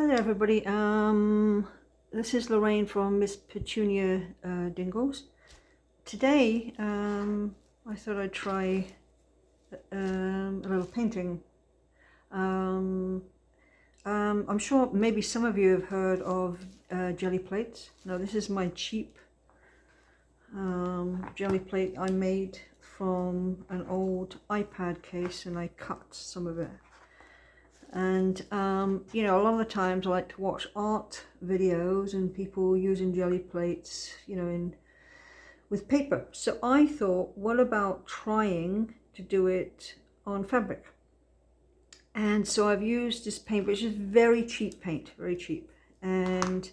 there everybody, this is Lorraine from Miss Petunia Dingles. Today I thought I'd try a little painting. I'm sure maybe some of you have heard of jelly plates. Now this is my cheap jelly plate I made from an old iPad case, and I cut some of it. And you know, a lot of the times I like to watch art videos and people using jelly plates, you know, with paper. So I thought, what about trying to do it on fabric? And so I've used this paint, which is very cheap paint, very cheap. And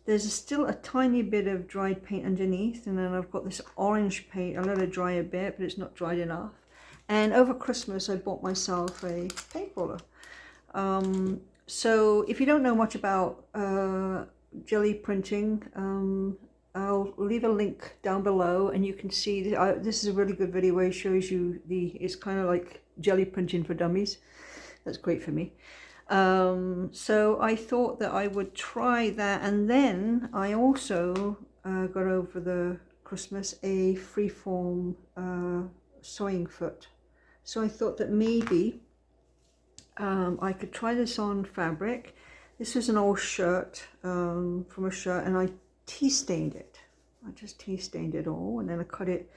there's still a tiny bit of dried paint underneath, and then I've got this orange paint. I let it dry a bit, but it's not dried enough. And over Christmas I bought myself a paint roller. So if you don't know much about jelly printing, I'll leave a link down below, and you can see this is a really good video where it shows you it's kind of like jelly printing for dummies. That's great for me. So I thought that I would try that, and then I also got over the Christmas a freeform sewing foot. So I thought that maybe I could try this on fabric. This was an old shirt from a shirt, and I tea stained it. I just tea stained it all, and then I cut it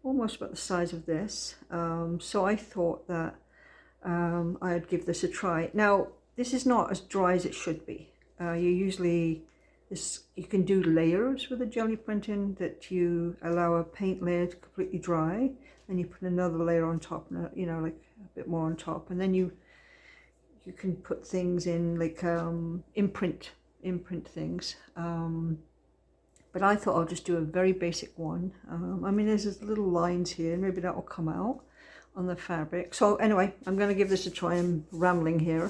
almost about the size of this. So I thought that I'd give this a try. Now this is not as dry as it should be. You can do layers with the jelly printing, that you allow a paint layer to completely dry, and you put another layer on top, you know, like a bit more on top, and then you can put things in, like imprint things. But I thought I'll just do a very basic one. I mean, there's just little lines here, maybe that will come out on the fabric. So anyway, I'm going to give this a try. I'm rambling here.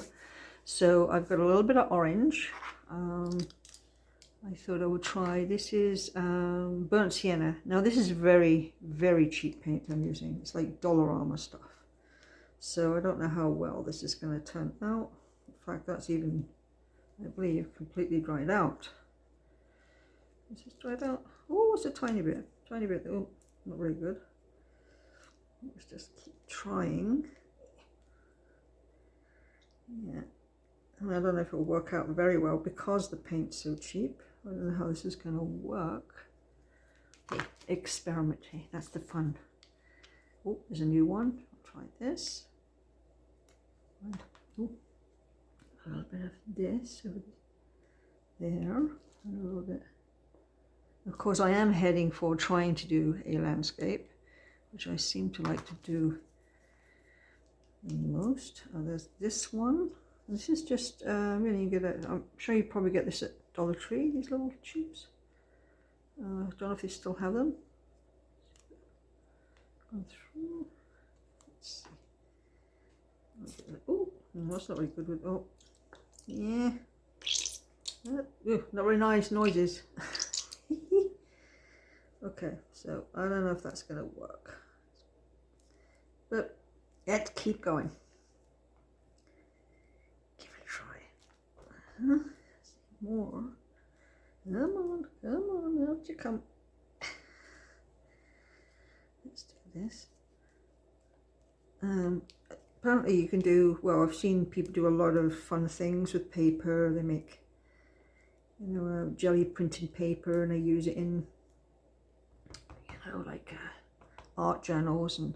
So I've got a little bit of orange. I thought I would try, this is burnt sienna. Now this is very, very cheap paint I'm using. It's like Dollarama stuff. So I don't know how well this is going to turn out. In fact, that's even, I believe, completely dried out. Is this dried out? Oh, it's a tiny bit. Tiny bit. Oh, not very good. Let's just keep trying. Yeah. And I don't know if it'll work out very well because the paint's so cheap. I don't know how this is going to work. Okay, experiment. Hey, that's the fun. Oh, there's a new one. I'll try this. And, oh, a little bit of this over there. And a little bit. Of course, I am heading for trying to do a landscape, which I seem to like to do the most. There's this one. This is just really good. I'm sure you probably get this at Dollar Tree, these little tubes. I don't know if they still have them. Go through. Let's see. Oh, that's not very good with, oh, yeah. Not very nice noises. Okay, so I don't know if that's going to work, but let's keep going. Give it a try. More. Come on, out you come. Let's do this. Apparently you can do, well, I've seen people do a lot of fun things with paper. They make, you know, jelly printed paper, and they use it in, you know, like art journals and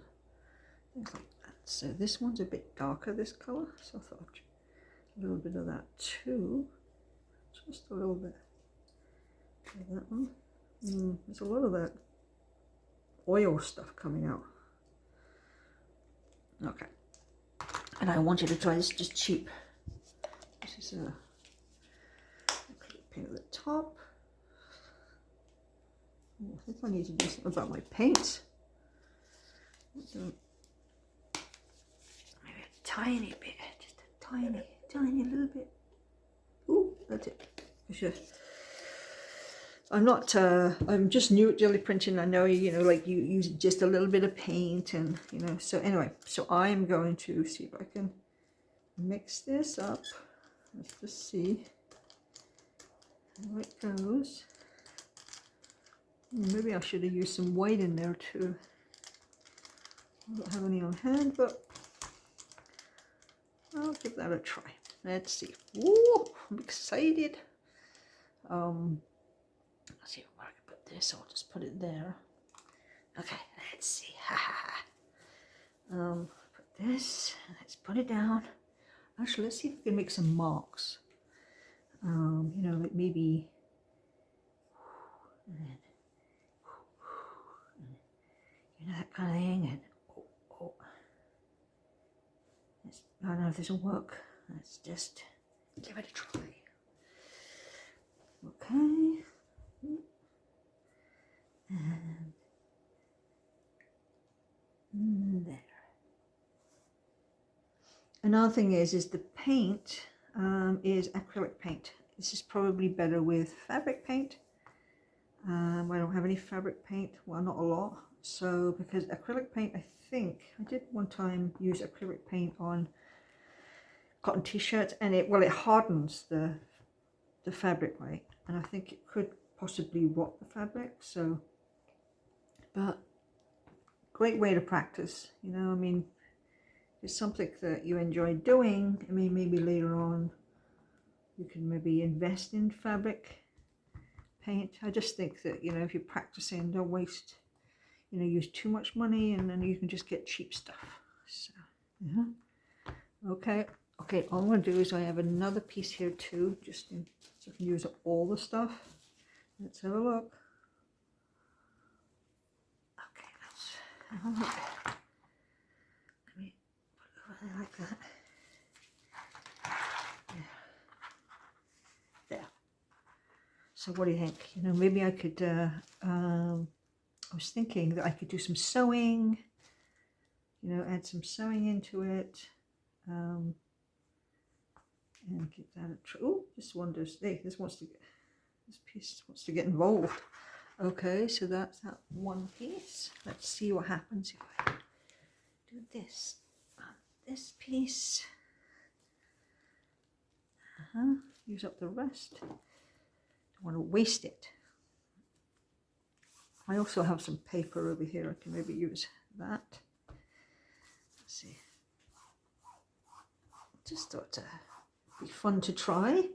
things like that. So this one's a bit darker, this colour, so I thought a little bit of that too. Just a little bit of that one. There's a lot of that oil stuff coming out. Okay. And I wanted to try this just cheap. This is a paint at the top. I think I need to do something about my paint. Maybe a tiny bit, just a tiny little bit. Ooh, that's it. I'm just new at jelly printing. I know, you know, like you use just a little bit of paint, and you know, so anyway, so I am going to see if I can mix this up Let's just see how it goes. Maybe I should have used some white in there too. I don't have any on hand, but I'll give that a try. Let's see. Ooh, I'm excited. Let's see where I can put this. I'll just put it there. Okay, let's see. Put this. Let's put it down. Actually, let's see if we can make some marks. You know, like maybe. And you know, that kind of thing. And I don't know if this will work. Let's just give it a try. Okay. And there. Another thing is the paint is acrylic paint. This is probably better with fabric paint. I don't have any fabric paint, well, not a lot. So because acrylic paint, I think I did one time use acrylic paint on cotton t-shirts, and it hardens the fabric, right? And I think it could possibly rot the fabric. So, but great way to practice, you know. I mean, it's something that you enjoy doing. I mean, maybe later on you can maybe invest in fabric paint. I just think that, you know, if you're practicing, don't waste, you know, use too much money, and then you can just get cheap stuff. So, yeah. Okay, all I'm going to do is I have another piece here too, just so I can use up all the stuff. Let's have a look. Okay, let's have a look. Let me put it over there like that. There. So what do you think? You know, maybe I could, I was thinking that I could do some sewing, you know, add some sewing into it, and get that. Oh, this one does. Hey, this piece wants to get involved. Okay, so that's that one piece. Let's see what happens if I do this on this piece. Use up the rest. Don't want to waste it. I also have some paper over here. I can maybe use that. Let's see. Just thought it'd be fun to try.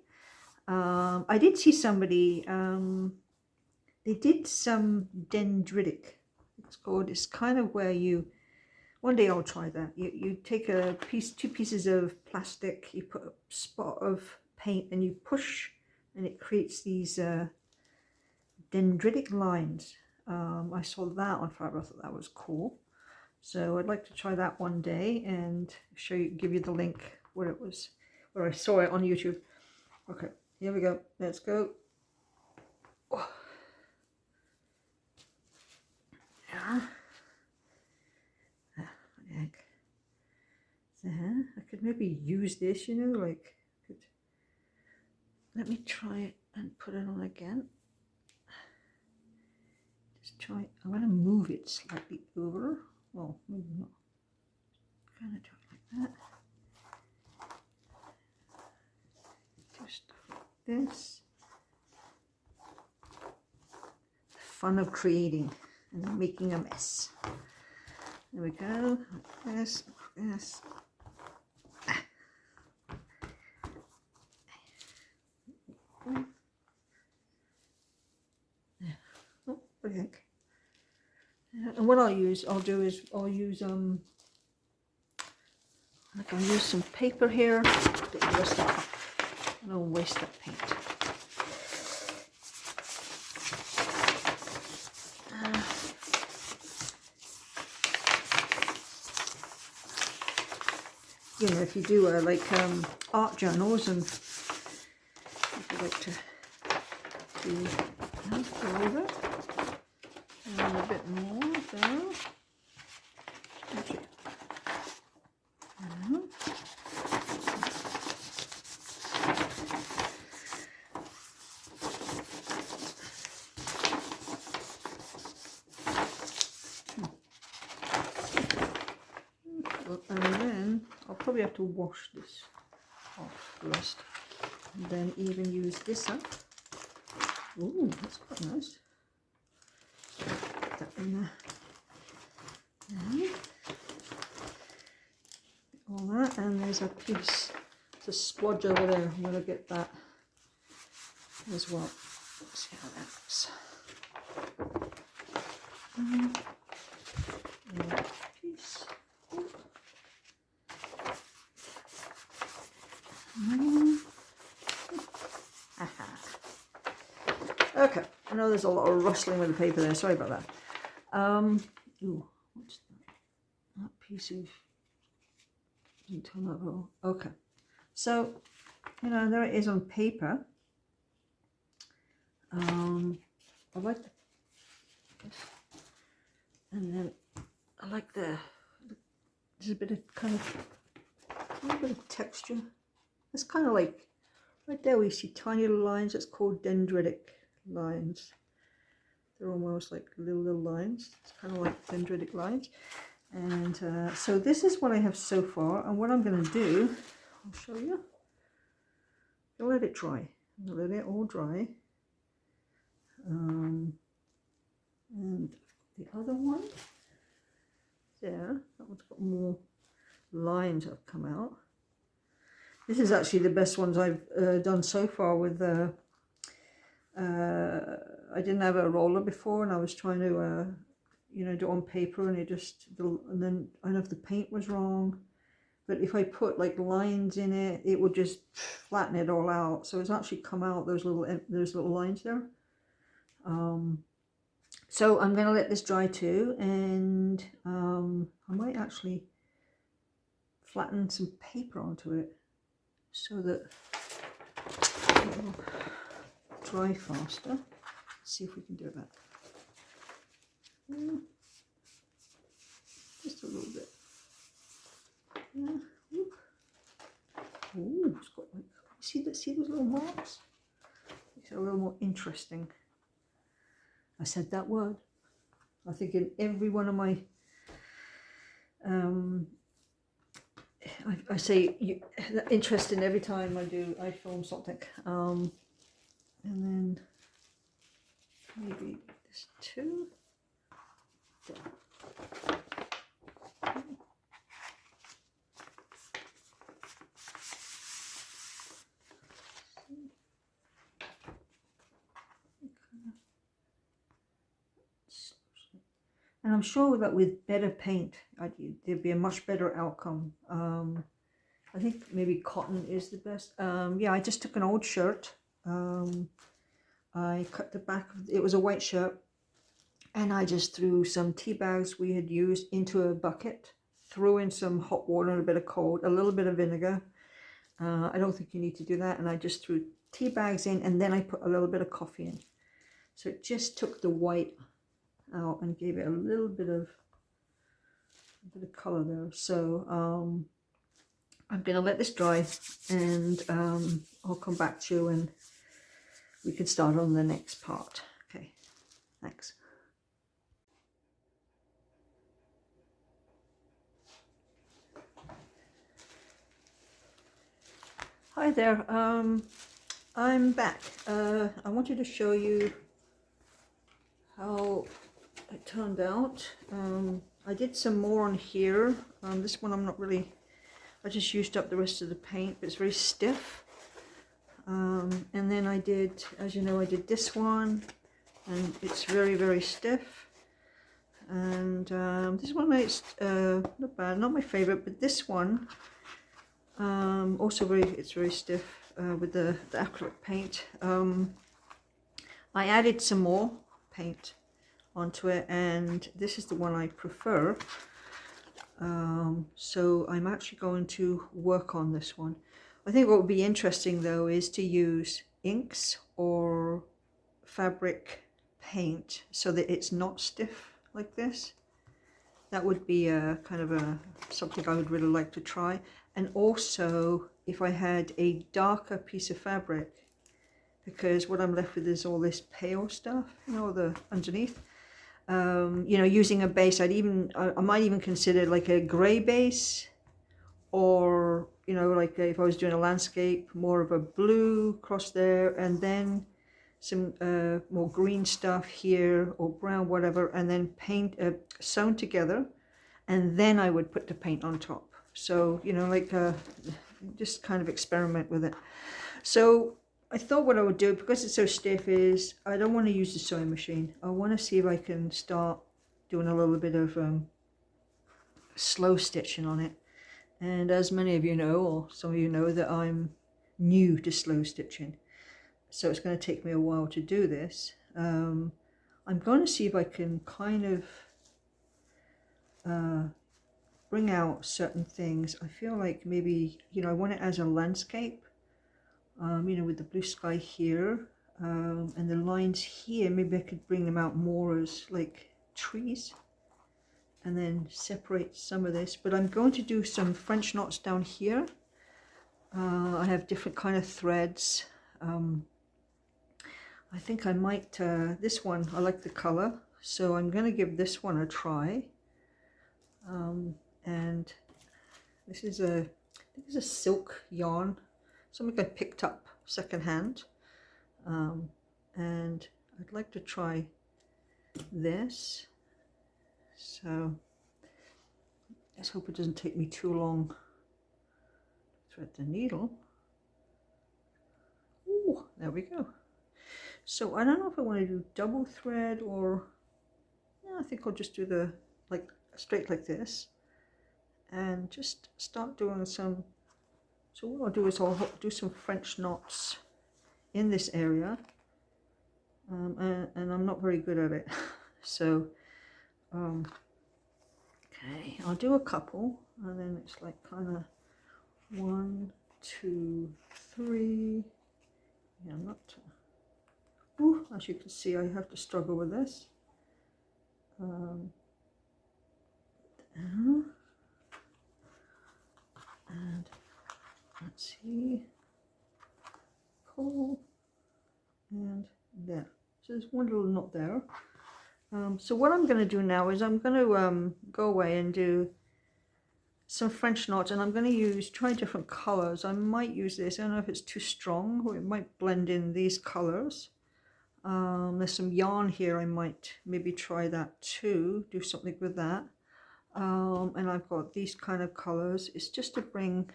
I did see somebody, they did some dendritic. It's called. It's kind of where you, one day I'll try that. You take a piece, 2 pieces of plastic, you put a spot of paint and you push, and it creates these dendritic lines. I saw that on Fiverr. I thought that was cool. So I'd like to try that one day and show you, give you the link where it was, where I saw it on YouTube. Okay, here we go. Let's go. Oh. Yeah. What the heck? So, I could maybe use this, you know, like, let me try it and put it on again. Just try it. I'm going to move it slightly over. Well, maybe not. Kind of do it like that. Just like this. The fun of creating and making a mess. There we go. Like this. Like this. Oh, what the heck? And what I'll use some paper here. Get the rest of it up. I don't waste that paint. You know, if you do like art journals, and if you like to do a little bit, and a bit more there. Okay. And then I'll probably have to wash this off the rest. And then even use this up. Ooh, that's quite nice. Put that in there. And all that, and there's a piece, it's a splodge over there. I'm going to get that as well. Let's see how that looks. Another piece. Okay, I know there's a lot of rustling with the paper there. Sorry about that. Ooh, what's that? That piece of didn't turn out well. Okay, so you know there it is on paper. I like the, and then I like there's a bit of a little bit of texture. It's kind of like right there we see tiny little lines. It's called dendritic lines. They're almost like little lines. It's kind of like dendritic lines. And so this is what I have so far. And what I'm going to do, I'll show you. I'll let it dry. I'll let it all dry. And the other one there, that one's got more lines that have come out. This is actually the best ones I've done so far with I didn't have a roller before, and I was trying to you know, do it on paper, and it just, and then I don't know if the paint was wrong, but if I put like lines in it, it would just flatten it all out. So it's actually come out those little lines there. So I'm going to let this dry too, and I might actually flatten some paper onto it so that it will dry faster. Let's see if we can do that. Just a little bit. Yeah. Ooh, it's got like, see those little marks? Makes it a little more interesting. I said that word. I think in every one of my I say interesting every time I film something. And then maybe this too. There. And I'm sure that with better paint, there'd be a much better outcome. I think maybe cotton is the best. Yeah, I just took an old shirt. I cut the back of it was a white shirt, and I just threw some tea bags we had used into a bucket, threw in some hot water and a bit of cold, a little bit of vinegar. I don't think you need to do that. And I just threw tea bags in, and then I put a little bit of coffee in. So it just took the white out and gave it a little bit of color there. So I'm going to let this dry, and I'll come back to you and we can start on the next part. Okay, thanks. Hi there, I'm back. I wanted to show you how it turned out. I did some more on here. This one I'm not really, I just used up the rest of the paint, but it's very stiff. And then I did, as you know, I did this one, and it's very stiff. And this one is not bad, not my favorite, but this one also it's very stiff with the acrylic paint. I added some more paint onto it, and this is the one I prefer. So I'm actually going to work on this one. I think what would be interesting though is to use inks or fabric paint so that it's not stiff like this. That would be a kind of something I would really like to try. And also if I had a darker piece of fabric, because what I'm left with is all this pale stuff, you know, the underneath. You know, using a base, I might even consider like a grey base or you know, like if I was doing a landscape, more of a blue across there, and then some more green stuff here, or brown, whatever, and then paint sewn together, and then I would put the paint on top. So you know, like just kind of experiment with it. So I thought what I would do, because it's so stiff, is I don't want to use the sewing machine. I want to see if I can start doing a little bit of slow stitching on it. And as many of you know, or some of you know, that I'm new to slow stitching, so it's going to take me a while to do this. I'm going to see if I can kind of bring out certain things. I feel like maybe, you know, I want it as a landscape, you know, with the blue sky here, and the lines here, maybe I could bring them out more as like trees, and then separate some of this. But I'm going to do some French knots down here. I have different kind of threads. I think I might, this one, I like the color, so I'm going to give this one a try. And this is I think it's a silk yarn, something I picked up secondhand. And I'd like to try this. So let's hope it doesn't take me too long to thread the needle. Ooh, there we go. So I don't know if I want to do double thread, or yeah, I think I'll just do the like straight like this, and just start doing some. So what I'll do is I'll do some French knots in this area, and I'm not very good at it. So okay, I'll do a couple, and then it's like kind of 1, 2, 3. Yeah, I'm not. Ooh, as you can see, I have to struggle with this. And let's see, pull, and there. So there's one little knot there. So what I'm going to do now is I'm going to go away and do some French knots, and I'm going to try different colors. I might use this, I don't know if it's too strong, or it might blend in these colors. There's some yarn here, I might maybe try that too, do something with that. And I've got these kind of colors. It's just to bring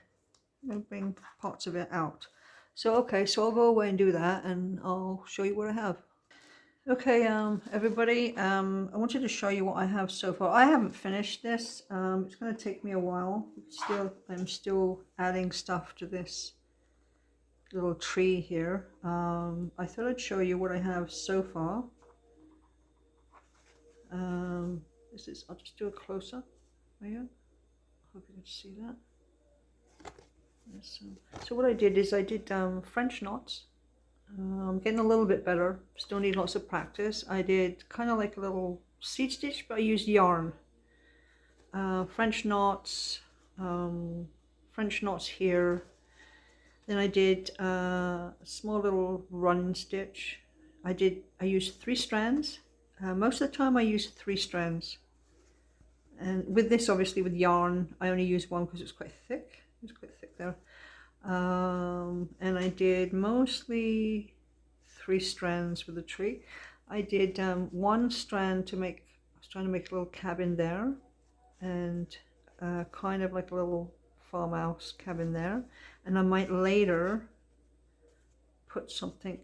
parts of it out. So okay, so I'll go away and do that, and I'll show you what I have. Okay, everybody, I wanted to show you what I have so far. I haven't finished this. It's going to take me a while. I'm still adding stuff to this little tree here. I thought I'd show you what I have so far. I'll just do a close-up. There. Hope you can see that. So what I did is I did French knots. I'm getting a little bit better, still need lots of practice. I did kind of like a little seed stitch, but I used yarn. French knots here. Then I did a small little run stitch. I used 3 strands. Most of the time I use 3 strands. And with this, obviously with yarn, I only use 1 because it's quite thick. It's quite thick there. And I did mostly 3 strands with the tree. I did 1 strand I was trying to make a little cabin there, and kind of like a little farmhouse cabin there. And I might later put something,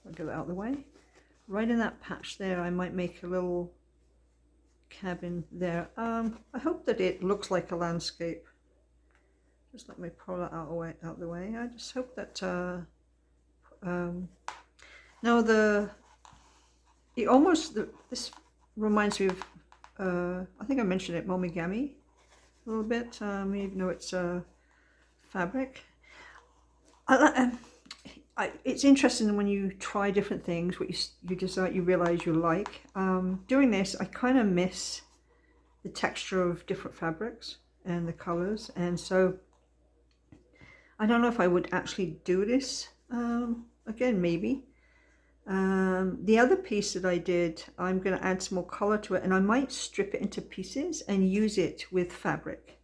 I'll get it out of the way, right in that patch there. I might make a little cabin there. I hope that it looks like a landscape. Just let me pull that out of the way. I just hope that now this reminds me of I think I mentioned it, momigami a little bit, even though it's fabric. It's interesting when you try different things, what you realize you like. Doing this, I kind of miss the texture of different fabrics and the colors, and so I don't know if I would actually do this again, maybe. The other piece that I did, I'm going to add some more color to it, and I might strip it into pieces and use it with fabric.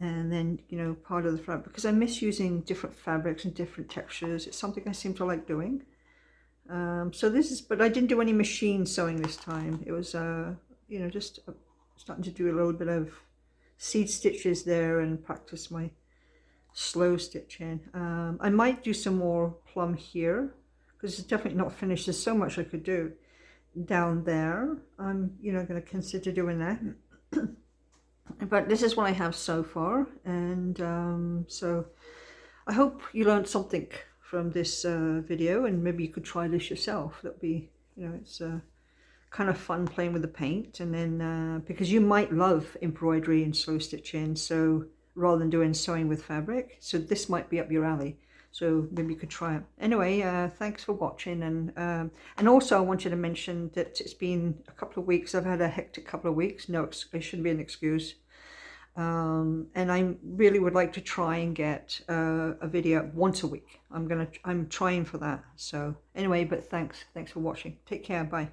and then, you know, part of the fabric, because I miss using different fabrics and different textures. It's something I seem to like doing. So this is, but I didn't do any machine sewing this time. It was, you know, just starting to do a little bit of seed stitches there and practice my slow stitching. I might do some more plum here because it's definitely not finished. There's so much I could do down there. I'm, you know, going to consider doing that. But this is what I have so far, and so I hope you learned something from this video, and maybe you could try this yourself. That'd be, you know, it's kind of fun playing with the paint, and then because you might love embroidery and slow stitching, so rather than doing sewing with fabric, so this might be up your alley. So maybe you could try it. Anyway, thanks for watching, and also I wanted to mention that it's been a couple of weeks. I've had a hectic couple of weeks. No, it shouldn't be an excuse. And I really would like to try and get a video once a week. I'm trying for that. So anyway, but thanks for watching. Take care. Bye.